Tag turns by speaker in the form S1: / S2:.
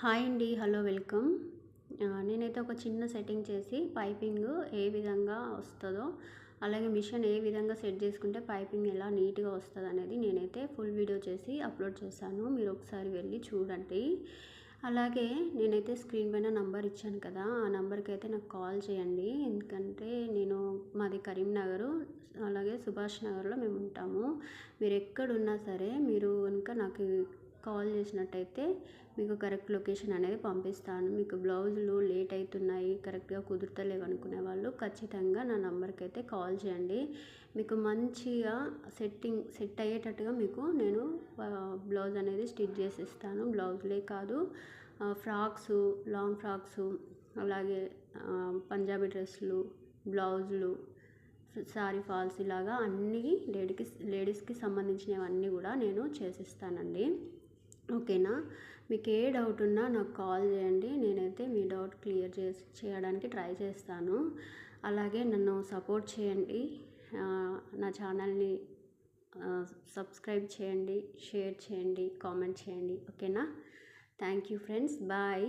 S1: Hi అండి, hello, welcome. నేనైతే ఒక చిన్న సెట్టింగ్ చేసి పైపింగ్ ఏ విధంగా వస్తుందో, అలాగే మిషన్ ఏ విధంగా సెట్ చేసుకుంటే పైపింగ్ ఎలా నీట్గా వస్తుంది అనేది నేనైతే ఫుల్ వీడియో చేసి అప్లోడ్ చేశాను. మీరు ఒకసారి వెళ్ళి చూడండి. అలాగే నేనైతే స్క్రీన్ పైన నంబర్ ఇచ్చాను కదా, ఆ నెంబర్కి అయితే నాకు కాల్ చేయండి. ఎందుకంటే మాది కరీంనగర్, అలాగే సుభాష్ నగర్లో మేము ఉంటాము. మీరు ఎక్కడున్నా సరే మీరు కనుక నాకు కాల్ చేసినట్టయితే మీకు కరెక్ట్ లొకేషన్ అనేది పంపిస్తాను. మీకు బ్లౌజులు లేట్ అవుతున్నాయి, కరెక్ట్గా కుదురుతలేవు అనుకునే వాళ్ళు ఖచ్చితంగా నా నెంబర్కి అయితే కాల్ చేయండి. మీకు మంచిగా సెట్ అయ్యేటట్టుగా మీకు నేను బ్లౌజ్ అనేది స్టిచ్ చేసి ఇస్తాను. బ్లౌజులే కాదు, ఫ్రాక్స్, లాంగ్ ఫ్రాక్స్, అలాగే పంజాబీ డ్రెస్సులు, బ్లౌజులు, సారీ ఫాల్స్, ఇలాగా అన్నీ లేడీస్కి సంబంధించినవన్నీ కూడా నేను చేసిస్తానండి. ఓకేనా? మీకు ఏ డౌట్ ఉన్నా నాకు కాల్ చేయండి. నేనైతే మీ డౌట్ క్లియర్ చేయడానికి ట్రై చేస్తాను. అలాగే నన్ను సపోర్ట్ చేయండి. నా ఛానల్ని సబ్స్క్రైబ్ చేయండి, షేర్ చేయండి, కామెంట్ చేయండి. ఓకేనా? Thank you friends, bye.